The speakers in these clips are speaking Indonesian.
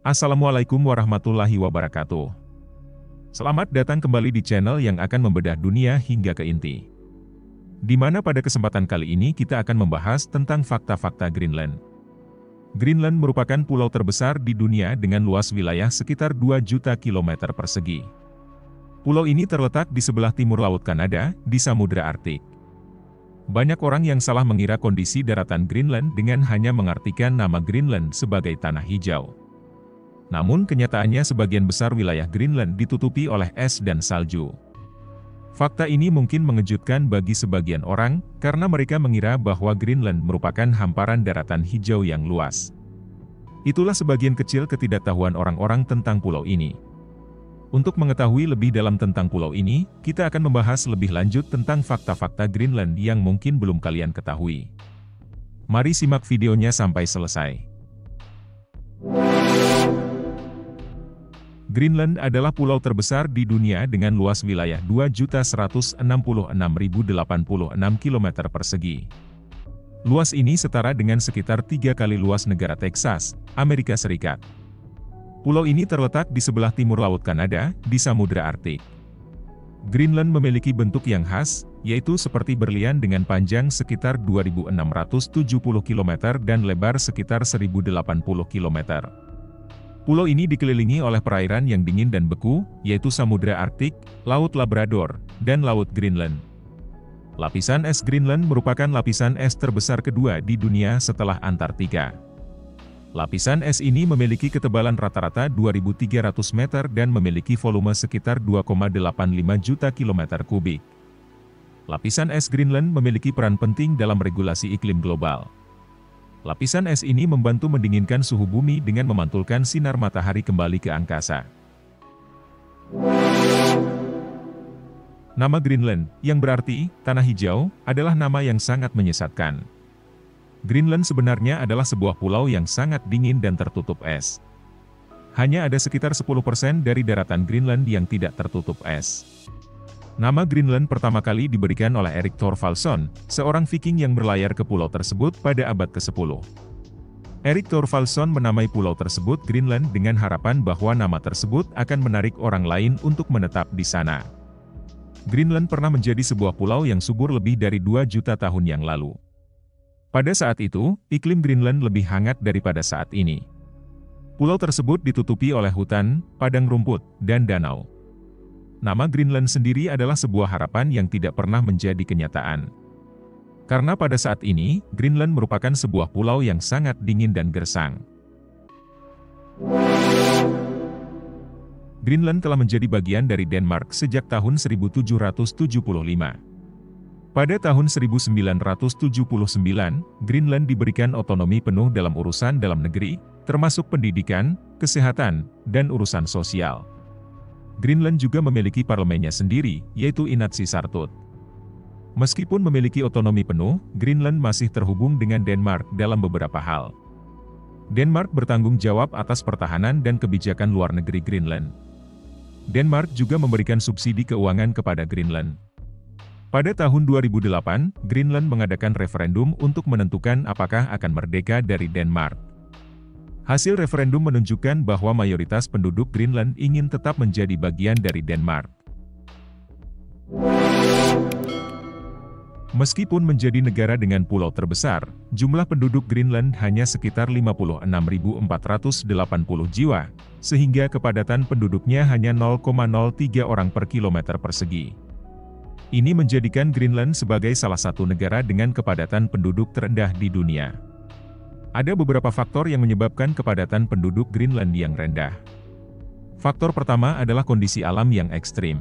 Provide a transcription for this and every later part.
Assalamualaikum warahmatullahi wabarakatuh. Selamat datang kembali di channel yang akan membedah dunia hingga ke inti. Di mana pada kesempatan kali ini kita akan membahas tentang fakta-fakta Greenland. Greenland merupakan pulau terbesar di dunia dengan luas wilayah sekitar 2 juta kilometer persegi. Pulau ini terletak di sebelah timur Laut Kanada, di Samudra Arktik. Banyak orang yang salah mengira kondisi daratan Greenland dengan hanya mengartikan nama Greenland sebagai tanah hijau. Namun kenyataannya sebagian besar wilayah Greenland ditutupi oleh es dan salju. Fakta ini mungkin mengejutkan bagi sebagian orang, karena mereka mengira bahwa Greenland merupakan hamparan daratan hijau yang luas. Itulah sebagian kecil ketidaktahuan orang-orang tentang pulau ini. Untuk mengetahui lebih dalam tentang pulau ini, kita akan membahas lebih lanjut tentang fakta-fakta Greenland yang mungkin belum kalian ketahui. Mari simak videonya sampai selesai. Greenland adalah pulau terbesar di dunia dengan luas wilayah 2.166.086 km persegi. Luas ini setara dengan sekitar 3 kali luas negara Texas, Amerika Serikat. Pulau ini terletak di sebelah timur Laut Kanada, di Samudra Arktik. Greenland memiliki bentuk yang khas, yaitu seperti berlian dengan panjang sekitar 2.670 km dan lebar sekitar 1.080 km. Pulau ini dikelilingi oleh perairan yang dingin dan beku, yaitu Samudra Arktik, Laut Labrador, dan Laut Greenland. Lapisan es Greenland merupakan lapisan es terbesar kedua di dunia setelah Antartika. Lapisan es ini memiliki ketebalan rata-rata 2.300 meter dan memiliki volume sekitar 2,85 juta kilometer kubik. Lapisan es Greenland memiliki peran penting dalam regulasi iklim global. Lapisan es ini membantu mendinginkan suhu bumi dengan memantulkan sinar matahari kembali ke angkasa. Nama Greenland, yang berarti tanah hijau, adalah nama yang sangat menyesatkan. Greenland sebenarnya adalah sebuah pulau yang sangat dingin dan tertutup es. Hanya ada sekitar 10% dari daratan Greenland yang tidak tertutup es. Nama Greenland pertama kali diberikan oleh Erik Thorvaldson, seorang Viking yang berlayar ke pulau tersebut pada abad ke-10. Erik Thorvaldson menamai pulau tersebut Greenland dengan harapan bahwa nama tersebut akan menarik orang lain untuk menetap di sana. Greenland pernah menjadi sebuah pulau yang subur lebih dari 2 juta tahun yang lalu. Pada saat itu, iklim Greenland lebih hangat daripada saat ini. Pulau tersebut ditutupi oleh hutan, padang rumput, dan danau. Nama Greenland sendiri adalah sebuah harapan yang tidak pernah menjadi kenyataan. Karena pada saat ini, Greenland merupakan sebuah pulau yang sangat dingin dan gersang. Greenland telah menjadi bagian dari Denmark sejak tahun 1775. Pada tahun 1979, Greenland diberikan otonomi penuh dalam urusan dalam negeri, termasuk pendidikan, kesehatan, dan urusan sosial. Greenland juga memiliki parlemennya sendiri, yaitu Inatsisartut. Meskipun memiliki otonomi penuh, Greenland masih terhubung dengan Denmark dalam beberapa hal. Denmark bertanggung jawab atas pertahanan dan kebijakan luar negeri Greenland. Denmark juga memberikan subsidi keuangan kepada Greenland. Pada tahun 2008, Greenland mengadakan referendum untuk menentukan apakah akan merdeka dari Denmark. Hasil referendum menunjukkan bahwa mayoritas penduduk Greenland ingin tetap menjadi bagian dari Denmark. Meskipun menjadi negara dengan pulau terbesar, jumlah penduduk Greenland hanya sekitar 56.480 jiwa, sehingga kepadatan penduduknya hanya 0,03 orang per kilometer persegi. Ini menjadikan Greenland sebagai salah satu negara dengan kepadatan penduduk terendah di dunia. Ada beberapa faktor yang menyebabkan kepadatan penduduk Greenland yang rendah. Faktor pertama adalah kondisi alam yang ekstrim.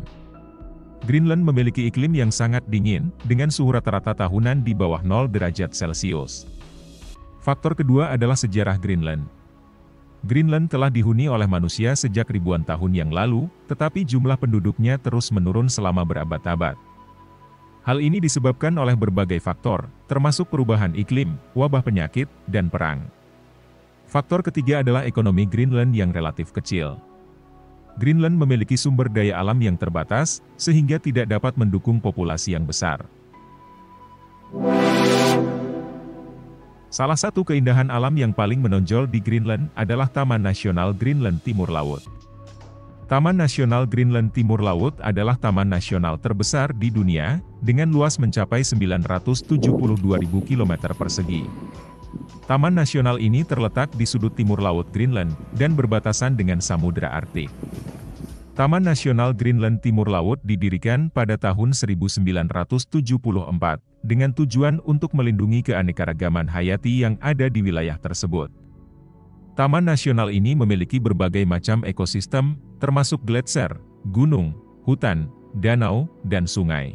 Greenland memiliki iklim yang sangat dingin, dengan suhu rata-rata tahunan di bawah 0 derajat Celcius. Faktor kedua adalah sejarah Greenland. Greenland telah dihuni oleh manusia sejak ribuan tahun yang lalu, tetapi jumlah penduduknya terus menurun selama berabad-abad. Hal ini disebabkan oleh berbagai faktor, termasuk perubahan iklim, wabah penyakit, dan perang. Faktor ketiga adalah ekonomi Greenland yang relatif kecil. Greenland memiliki sumber daya alam yang terbatas, sehingga tidak dapat mendukung populasi yang besar. Salah satu keindahan alam yang paling menonjol di Greenland adalah Taman Nasional Greenland Timur Laut. Taman Nasional Greenland Timur Laut adalah taman nasional terbesar di dunia, dengan luas mencapai 972.000 km persegi. Taman nasional ini terletak di sudut timur laut Greenland, dan berbatasan dengan Samudra Arktik. Taman Nasional Greenland Timur Laut didirikan pada tahun 1974, dengan tujuan untuk melindungi keanekaragaman hayati yang ada di wilayah tersebut. Taman nasional ini memiliki berbagai macam ekosistem, termasuk gletser, gunung, hutan, danau, dan sungai.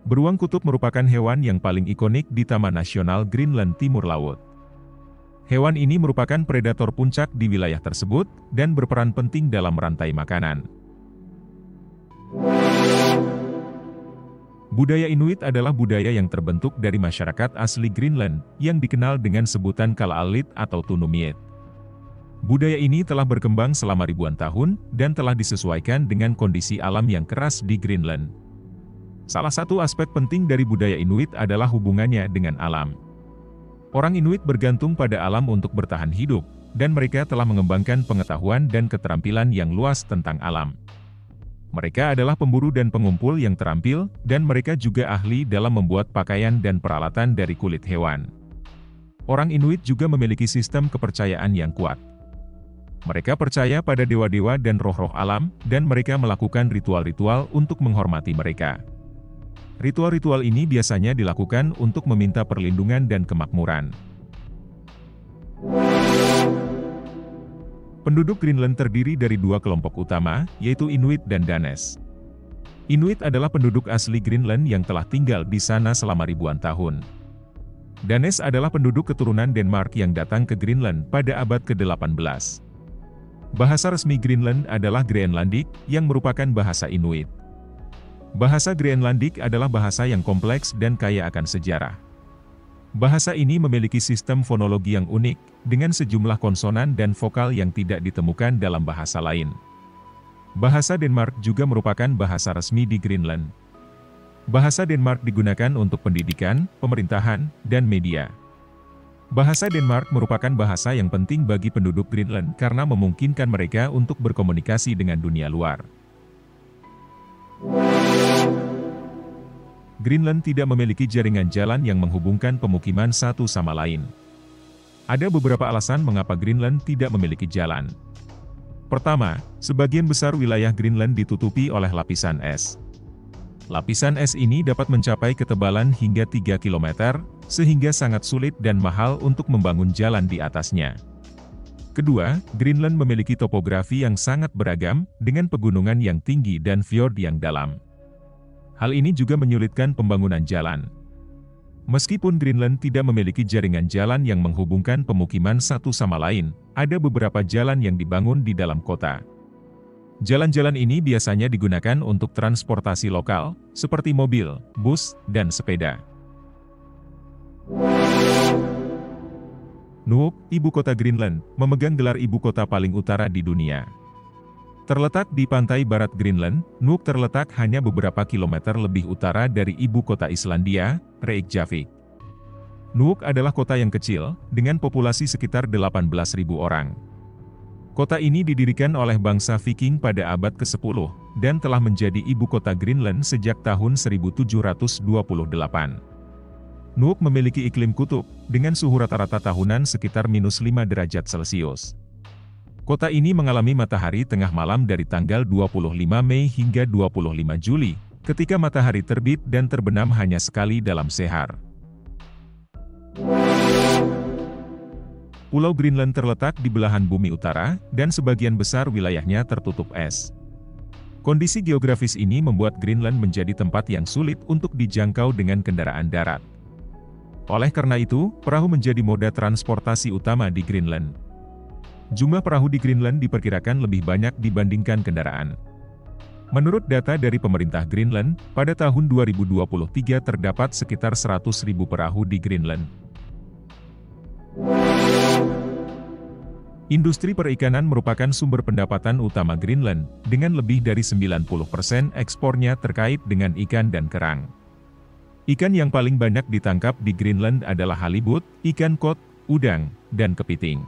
Beruang kutub merupakan hewan yang paling ikonik di Taman Nasional Greenland Timur Laut. Hewan ini merupakan predator puncak di wilayah tersebut, dan berperan penting dalam rantai makanan. Budaya Inuit adalah budaya yang terbentuk dari masyarakat asli Greenland, yang dikenal dengan sebutan Kalaallit atau Tunumiit. Budaya ini telah berkembang selama ribuan tahun, dan telah disesuaikan dengan kondisi alam yang keras di Greenland. Salah satu aspek penting dari budaya Inuit adalah hubungannya dengan alam. Orang Inuit bergantung pada alam untuk bertahan hidup, dan mereka telah mengembangkan pengetahuan dan keterampilan yang luas tentang alam. Mereka adalah pemburu dan pengumpul yang terampil, dan mereka juga ahli dalam membuat pakaian dan peralatan dari kulit hewan. Orang Inuit juga memiliki sistem kepercayaan yang kuat. Mereka percaya pada dewa-dewa dan roh-roh alam, dan mereka melakukan ritual-ritual untuk menghormati mereka. Ritual-ritual ini biasanya dilakukan untuk meminta perlindungan dan kemakmuran. Penduduk Greenland terdiri dari dua kelompok utama, yaitu Inuit dan Danes. Inuit adalah penduduk asli Greenland yang telah tinggal di sana selama ribuan tahun. Danes adalah penduduk keturunan Denmark yang datang ke Greenland pada abad ke-18. Bahasa resmi Greenland adalah Groenlandic, yang merupakan bahasa Inuit. Bahasa Groenlandic adalah bahasa yang kompleks dan kaya akan sejarah. Bahasa ini memiliki sistem fonologi yang unik, dengan sejumlah konsonan dan vokal yang tidak ditemukan dalam bahasa lain. Bahasa Denmark juga merupakan bahasa resmi di Greenland. Bahasa Denmark digunakan untuk pendidikan, pemerintahan, dan media. Bahasa Denmark merupakan bahasa yang penting bagi penduduk Greenland karena memungkinkan mereka untuk berkomunikasi dengan dunia luar. Greenland tidak memiliki jaringan jalan yang menghubungkan pemukiman satu sama lain. Ada beberapa alasan mengapa Greenland tidak memiliki jalan. Pertama, sebagian besar wilayah Greenland ditutupi oleh lapisan es. Lapisan es ini dapat mencapai ketebalan hingga 3 km, sehingga sangat sulit dan mahal untuk membangun jalan di atasnya. Kedua, Greenland memiliki topografi yang sangat beragam, dengan pegunungan yang tinggi dan fjord yang dalam. Hal ini juga menyulitkan pembangunan jalan. Meskipun Greenland tidak memiliki jaringan jalan yang menghubungkan pemukiman satu sama lain, ada beberapa jalan yang dibangun di dalam kota. Jalan-jalan ini biasanya digunakan untuk transportasi lokal, seperti mobil, bus, dan sepeda. Nuuk, ibu kota Greenland, memegang gelar ibu kota paling utara di dunia. Terletak di pantai barat Greenland, Nuuk terletak hanya beberapa kilometer lebih utara dari ibu kota Islandia, Reykjavik. Nuuk adalah kota yang kecil, dengan populasi sekitar 18.000 orang. Kota ini didirikan oleh bangsa Viking pada abad ke-10, dan telah menjadi ibu kota Greenland sejak tahun 1728. Nuuk memiliki iklim kutub, dengan suhu rata-rata tahunan sekitar -5 derajat Celcius. Kota ini mengalami matahari tengah malam dari tanggal 25 Mei hingga 25 Juli, ketika matahari terbit dan terbenam hanya sekali dalam sehar. Pulau Greenland terletak di belahan bumi utara, dan sebagian besar wilayahnya tertutup es. Kondisi geografis ini membuat Greenland menjadi tempat yang sulit untuk dijangkau dengan kendaraan darat. Oleh karena itu, perahu menjadi moda transportasi utama di Greenland. Jumlah perahu di Greenland diperkirakan lebih banyak dibandingkan kendaraan. Menurut data dari pemerintah Greenland, pada tahun 2023 terdapat sekitar 100.000 perahu di Greenland. Industri perikanan merupakan sumber pendapatan utama Greenland, dengan lebih dari 90% ekspornya terkait dengan ikan dan kerang. Ikan yang paling banyak ditangkap di Greenland adalah halibut, ikan kod, udang, dan kepiting.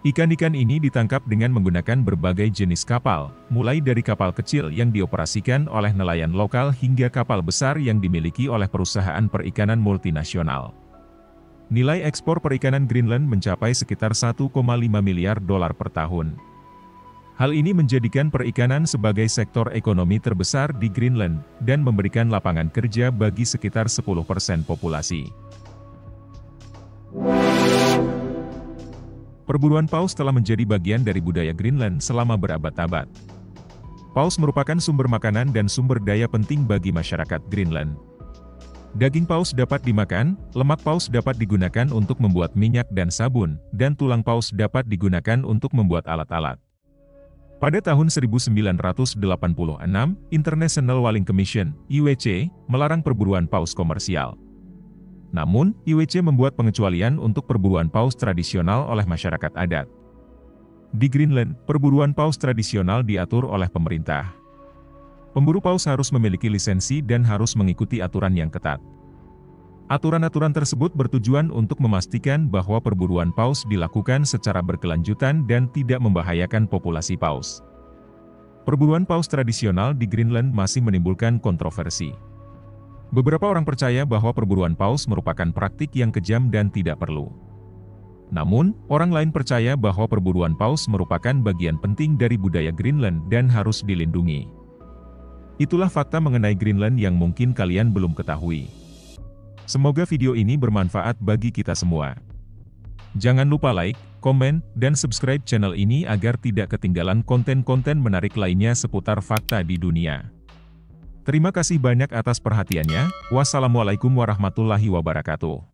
Ikan-ikan ini ditangkap dengan menggunakan berbagai jenis kapal, mulai dari kapal kecil yang dioperasikan oleh nelayan lokal hingga kapal besar yang dimiliki oleh perusahaan perikanan multinasional. Nilai ekspor perikanan Greenland mencapai sekitar 1,5 miliar dolar per tahun. Hal ini menjadikan perikanan sebagai sektor ekonomi terbesar di Greenland, dan memberikan lapangan kerja bagi sekitar 10% populasi. Perburuan paus telah menjadi bagian dari budaya Greenland selama berabad-abad. Paus merupakan sumber makanan dan sumber daya penting bagi masyarakat Greenland. Daging paus dapat dimakan, lemak paus dapat digunakan untuk membuat minyak dan sabun, dan tulang paus dapat digunakan untuk membuat alat-alat. Pada tahun 1986, International Whaling Commission (IWC) melarang perburuan paus komersial. Namun, IWC membuat pengecualian untuk perburuan paus tradisional oleh masyarakat adat. Di Greenland, perburuan paus tradisional diatur oleh pemerintah. Pemburu paus harus memiliki lisensi dan harus mengikuti aturan yang ketat. Aturan-aturan tersebut bertujuan untuk memastikan bahwa perburuan paus dilakukan secara berkelanjutan dan tidak membahayakan populasi paus. Perburuan paus tradisional di Greenland masih menimbulkan kontroversi. Beberapa orang percaya bahwa perburuan paus merupakan praktik yang kejam dan tidak perlu. Namun, orang lain percaya bahwa perburuan paus merupakan bagian penting dari budaya Greenland dan harus dilindungi. Itulah fakta mengenai Greenland yang mungkin kalian belum ketahui. Semoga video ini bermanfaat bagi kita semua. Jangan lupa like, komen, dan subscribe channel ini agar tidak ketinggalan konten-konten menarik lainnya seputar fakta di dunia. Terima kasih banyak atas perhatiannya. Wassalamualaikum warahmatullahi wabarakatuh.